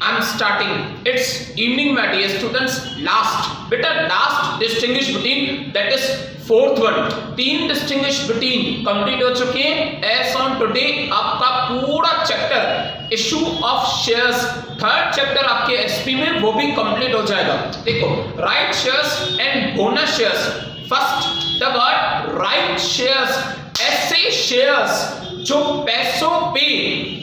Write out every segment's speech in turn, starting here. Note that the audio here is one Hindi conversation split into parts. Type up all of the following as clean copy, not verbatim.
I'm starting. It's evening, my dear students. Last, बेटा last distinguish between, that is fourth one. 3 distinguish between complete हो चुके हैं. As on today आपका पूरा chapter issue of shares, third chapter आपके एसपी में वो भी कंप्लीट हो जाएगा. देखो, right shares and bonus shares. First the word right shares, ऐसे शेयर्स जो पैसों पे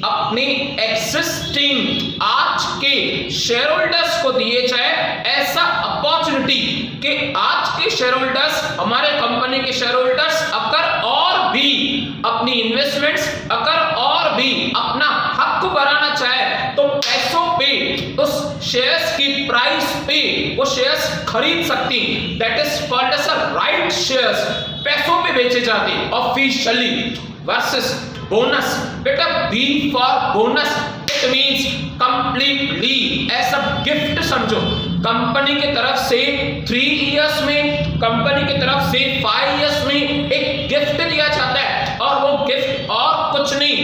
अपने एग्जिस्टिंग आज के शेयर होल्डर्स को दिए जाए. ऐसा अपॉर्चुनिटी कि आज के शेयर होल्डर्स, हमारे कंपनी के शेयर होल्डर्स अगर और भी अपनी इन्वेस्टमेंट्स, अगर और भी अपना हक बढ़ाना चाहे तो पैसों पे, उस शेयर्स की प्राइस पे वो शेयर्स खरीद सकती. That is called as right shares. पैसों पे बेचे जाते ऑफिशियली. वर्सेस बोनस, बेटा B for bonus, it means completely ऐसा गिफ्ट समझो. कंपनी की तरफ से 3 इयर्स में, कंपनी की तरफ से 5 इयर्स में एक गिफ्ट दिया जाता है और वो गिफ्ट और कुछ नहीं,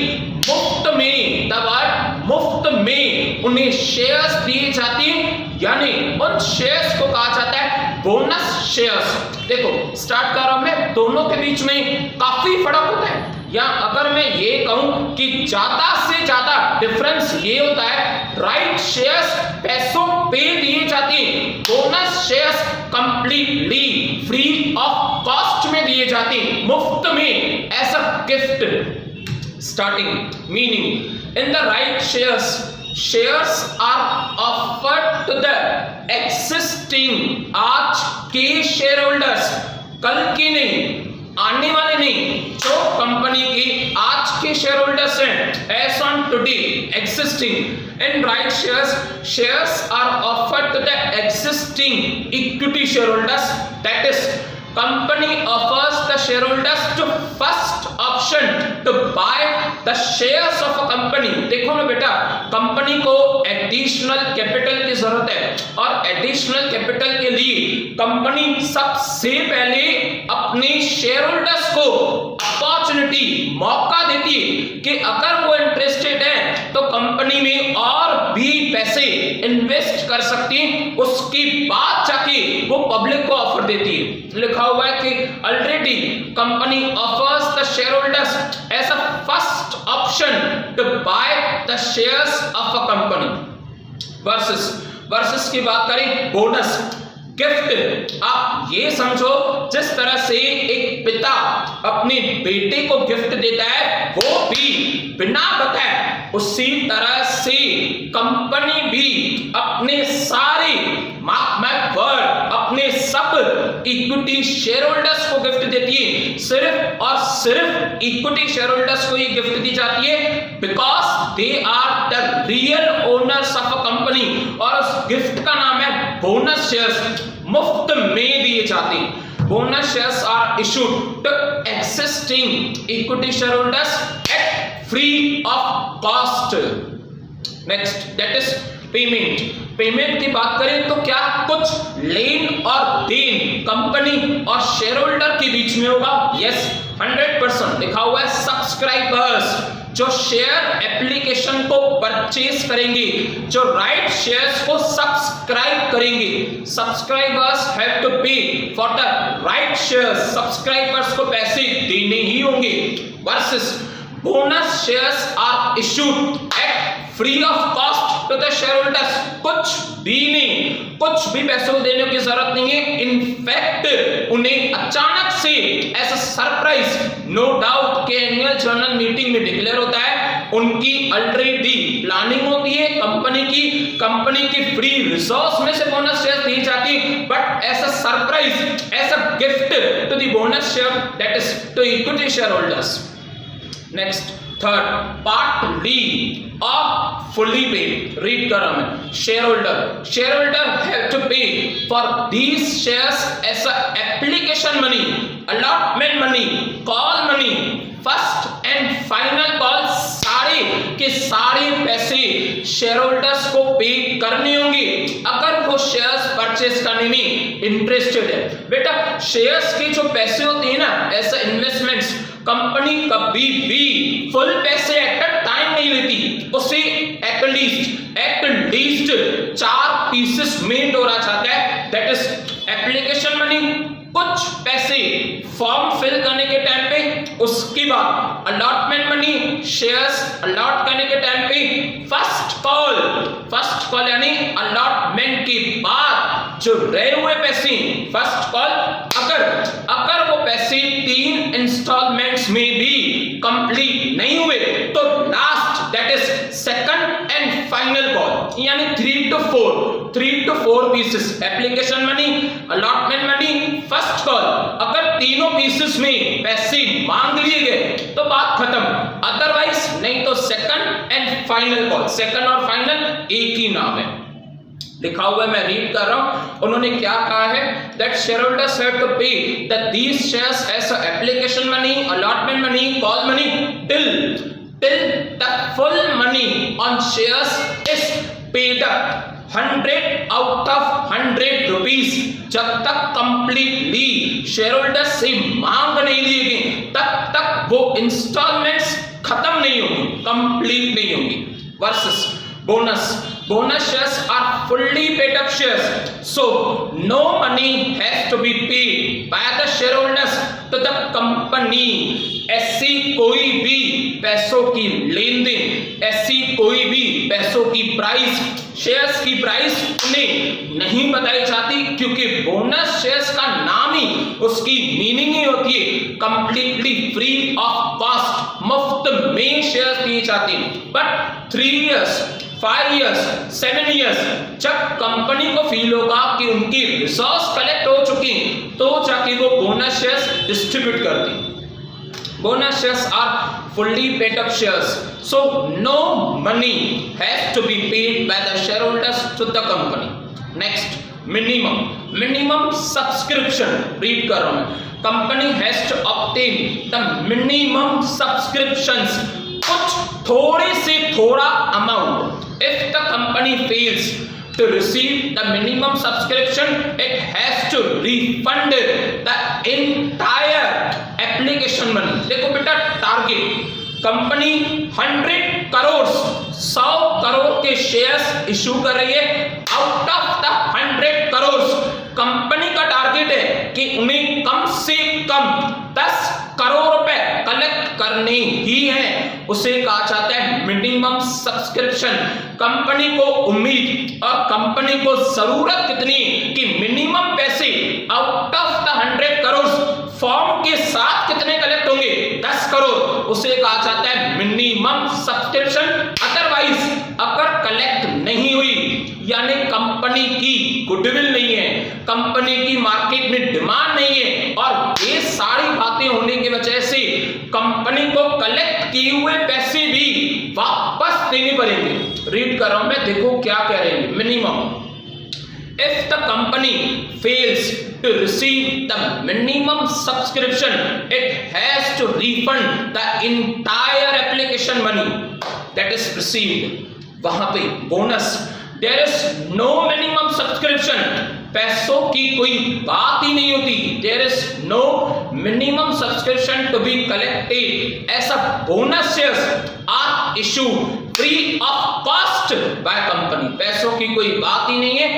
मुफ्त में, दबाए मुफ्त में उन्हें शेयर्स दिए जाते हैं, यानी उन शेयर्स को कहा जाता है बोनस शेयर्स. देखो स्टार्ट कर रहा हूं मैं, दोनों के बीच में काफी फर्क होता है. या अगर मैं ये कहूं कि ज्यादा से ज्यादा डिफरेंस ये होता है, राइट शेयर्स पैसों पे दिए जाते हैं, bonus shares completely free of cost में दिए जाते हैं, मुफ्त में, as a gift. Starting meaning, in the right shares, shares are offered to the existing, आज के शेयर होल्डर्स, कल के नहीं, आने वाले नहीं, जो कंपनी के आज के शेयर होल्डर्स हैं. As on today existing in right shares, shares are offered to the existing equity share holders. That is company offers the shareholders to first option to buy the shares of a company. देखो ना बेटा, कंपनी को एडिशनल कैपिटल की जरूरत है और एडिशनल कैपिटल के लिए कंपनी सबसे पहले अपने शेयर होल्डर्स को अपॉर्चुनिटी, मौका देती है कि अगर वो इंटरेस्टेड है तो कंपनी में और भी पैसे इन्वेस्ट कर सकती है. उसके बाद जाके वो पब्लिक को ऑफर देती है. लिखा हुआ है कि already company offers the share holders as a first option to buy the shares of a company. Versus की बात करें, बोनस गिफ्ट. आप ये समझो, जिस तरह से एक पिता अपने बेटे को गिफ्ट देता है वो भी बिना बताए, उसी तरह से कंपनी भी अपने सारे, अपने सब इक्विटी शेयर होल्डर्स को गिफ्ट देती है. सिर्फ और सिर्फ इक्विटी शेयर होल्डर्स को ये गिफ्ट दी जाती है because they are the real owners of a company, और उस गिफ्ट का नाम है बोनस शेयर्स. मुफ्त में दिए जाते हैं. Bonus shares are issued to existing equity share holders at free of cost. Next, that is payment. Payment की बात करें तो क्या कुछ लेन और देन कंपनी और शेयर होल्डर के बीच में होगा? यस, 100%. लिखा हुआ है सब्सक्राइबर्स जो शेयर एप्लीकेशन को परचेज करेंगे, जो राइट शेयर्स को सब्सक्राइब करेंगे, subscribers have to pay for the right shares. Subscribers को पैसे देने ही होंगे. Versus bonus shares are issued at free of cost to the share holders. कुछ भी नहीं, कुछ भी पैसों देने की जरूरत नहीं है. इनफैक्ट उन्हें अचानक से ऐसा सरप्राइज, नो डाउट के एनुअल जनरल मीटिंग में डिक्लेयर होता है, उनकी ऑलरेडी प्लानिंग होती है कंपनी की फ्री रिसोर्स में से बोनस शेयर दी जाती है, बट ऐसा सरप्राइज, ऐसा gift to the bonus share, that is to equity share holders. Next, third, partly और फुल्ली पेड. रीड कर रहा हूं मैं. Share holder have to pay for these shares as a application money, allotment money, call money, first and final call. सारे के सारे पैसे शेयर होल्डर्स को पे करने होंगे अगर वो शेयर्स परचेज करने में इंटरेस्टेड है. बेटा शेयर्स के जो पैसे होते हैं ना, ऐसा इन्वेस्टमेंट्स, कंपनी कभी भी फुल पैसे एट अ टाइम नहीं लेती, उसे एटलीस्ट लीस्ट 4 पीसेस मेड हो रहा चाहता है, दैट इज एप्लीकेशन मनी, कुछ पैसे फॉर्म फिल करने के टाइम पे, उसके बाद अलॉटमेंट मनी, शेयर्स अलॉट करने के टाइम पे, फर्स्ट कॉल यानी अलॉटमेंट के बाद जो रहे हुए पैसे, फर्स्ट कॉल अगर वो पैसे 3 इंस्टॉलमेंट्स में भी कंप्लीट नहीं हुए तो last that is second and final call, यानी 3 to 4 pieces application money, allotment money, first call. अगर तीनों पीसेस में पैसे मांग लिए गए तो बात खत्म, अदरवाइज नहीं तो second and final call. Second और फाइनल एक ही नाम है, लिखा हुआ है, मैं रीड कर रहा हूं। उन्होंने क्या कहा है, that shareholders have to pay that these shares as application money, allotment money, call money till the full money on shares is paid up 100 out of 100 rupees। जब तक कंप्लीटली शेयर होल्डर से मांग नहीं लिए गए तब तक वो इंस्टॉलमेंट्स खत्म नहीं होंगी, कंप्लीट नहीं होंगी। Versus bonus shares are fully paid up shares, so no money has to be paid by the shareholders to the company। ऐसी कोई भी पैसों की लेन देन, ऐसी कोई भी पैसों की प्राइस, शेयर्स की प्राइस उन्हें नहीं बताई जाती, क्योंकि बोनस शेयर्स का नाम ही, उसकी मीनिंग ही होती है कंप्लीटली फ्री ऑफ कॉस्ट, मुफ्त में शेयर्स दिए जाते हैं। बट 3 years 5 years 7 years जब कंपनी को फील होगा कि उनकी रिसोर्स कलेक्ट हो चुकी तो जाके वो बोनस शेयर्स डिस्ट्रीब्यूट करती। Bonus shares are fully paid up shares, so no money has to be paid by the shareholders to the company। Next, minimum subscription, read कर रहा हूं मैं। Company has to obtain the minimum subscriptions, कुछ थोड़े से थोड़ा amount। If the company fails to receive the minimum subscription, it has to refund the entire application money। देखो बेटा, टारगेट कंपनी 100 करोड़ के शेयर्स इशू कर रही है। Out of the 100 crore company का टारगेट है कि उन्हें कम से कम 10 करोड़ रुपए कलेक्ट करने ही है, उसे कहा जाता है मिनिमम सब्सक्रिप्शन। कंपनी को उम्मीद और कंपनी को जरूरत कितनी कि मिनिमम पैसे out of the 100 crore form के साथ कितने कलेक्ट होंगे, 10 करोड़, उसे कहा जाता है मिनिमम सब्सक्रिप्शन। अदरवाइज अगर कलेक्ट नहीं हुई यानी कंपनी की गुडविल नहीं है, कंपनी की मार्केट में डिमांड नहीं है, और ये सारी बातें होने की वजह से कंपनी को कलेक्ट किए हुए पैसे भी वापस देने पड़ेंगे। रीड कर रहा हूं मैं, देखो क्या कह रहे हैं। Minimum, if the company fails to receive the minimum subscription, it has to refund the entire application money that is received। वहां पे bonus, there is no minimum subscription, पैसों की कोई बात ही नहीं होती। there is no minimum subscription to be collected as a bonus shares are issued free of cost by company। पैसों की कोई बात ही नहीं है,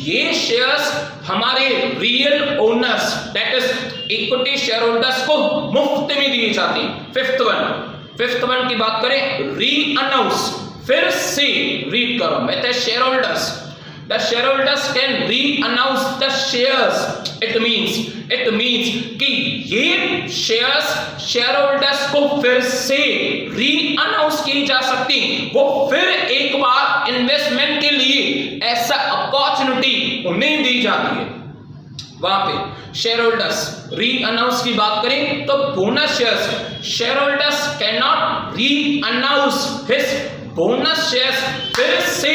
ये शेयर्स हमारे real owners that is equity share holders को मुफ्त में दिए जाते हैं। फिफ्थ वन की बात करें, री अनाउंस, फिर से रीड करो मैं, the shareholders can re-announce the shares। it means कि ये शेयर्स शेयरहोल्डर्स को फिर से री-अनाउंस की जा सकती, वो फिर एक बार इन्वेस्टमेंट के लिए ऐसा अपॉर्चुनिटी उन्हें दी जाती है। वहां पे शेयरहोल्डर्स री-अनाउंस की बात करें तो bonus shares, shareholders can not re-announce his bonus shares, फिर से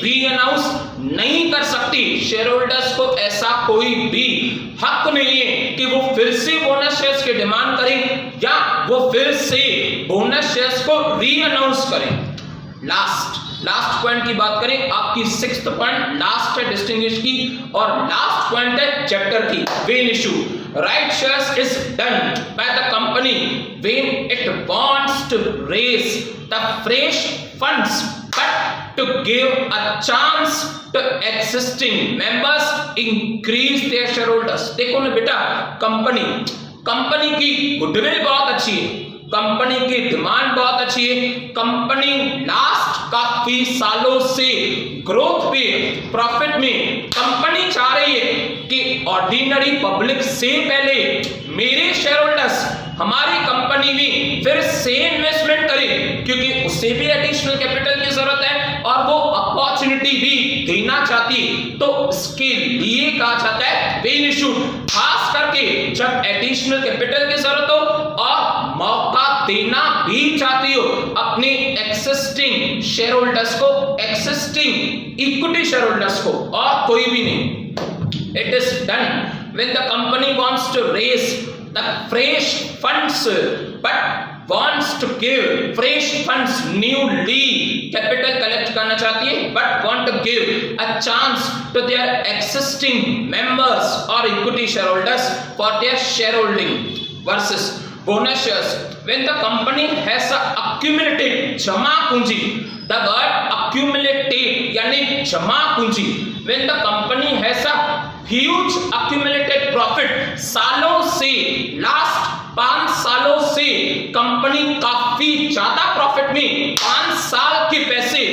री-अनाउंस नहीं कर सकती। शेयर होल्डर्स को ऐसा कोई भी हक नहीं है कि वो फिर से बोनस शेयर्स की डिमांड करें या वो फिर से बोनस शेयर्स को री-अनाउंस करें। लास्ट पॉइंट की बात करें, आपकी 6th पॉइंट लास्ट है डिस्टिंग्विश की, और लास्ट पॉइंट है चैप्टर की, when issue right shares is done by the company when it wants to raise the fresh funds but to give a chance to existing members increase their shareholders। देखो ना बेटा, कंपनी की गुडविल बहुत अच्छी है, कंपनी की डिमांड बहुत अच्छी है, कंपनी लास्ट काफी सालों से ग्रोथ पे, प्रॉफिट में कंपनी चाह रही है कि ऑर्डिनरी पब्लिक से पहले मेरे शेयर होल्डर्स हमारी कंपनी में फिर से इन्वेस्टमेंट करें, क्योंकि उसे भी एडिशनल कैपिटल की जरूरत है और वो अपॉर्चुनिटी भी देना चाहती है। तो इसके लिए कहा जाता है बेल इशू, खास करके जब एडिशनल कैपिटल की जरूरत हो और मौका देना भी चाहती हो अपने एक्सिस्टिंग शेयर होल्डर्स को, एक्सिस्टिंग इक्विटी शेयर होल्डर्स को, और कोई भी नहीं। It is done when the company wants to raise the fresh funds but wants to give fresh funds, newly capital collect करना चाहती है but want to give a chance to their existing members or equity shareholders for their shareholding versus bonus shares। when the company has accumulated जमा पूंजी, the word accumulated यानी जमा पूंजी, when the company has a huge accumulated profit, सालों से, लास्ट 5 सालों से कंपनी काफी ज्यादा प्रॉफिट में, 5 साल के पैसे,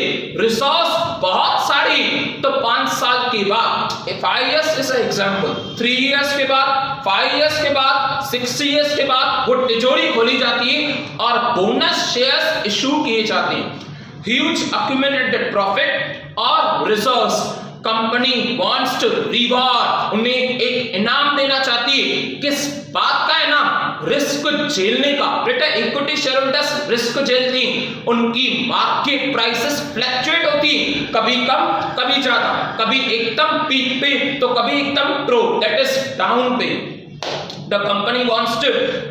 रिसोर्स बहुत सारी, तो 5 साल के बाद 5 years is an example, 3 years के बाद, 5 years के बाद, 6 years के बाद वो तिजोरी खोली जाती है और बोनस शेयर्स इशू किए जाते हैं। ह्यूज accumulated profit और resource, company wants to reward, उन्हें एक इनाम देना चाहती है। किस बात का इनाम? रिस्क झेलने का। बेटा इक्विटी शेयर होल्डर्स रिस्क झेलती, उनकी मार्केट प्राइसेस फ्लक्चुएट होती, कभी कम कभी ज्यादा, कभी एकदम पीक पे तो कभी एकदम प्रो दैट इज डाउन पे। The company wants to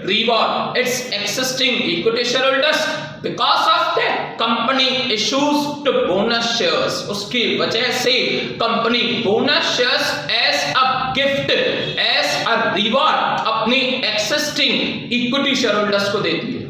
reward its existing equity shareholders, because of that company issues to bonus shares। उसकी वजह से company bonus shares as a gift, as a reward अपनी existing equity shareholders को देती है।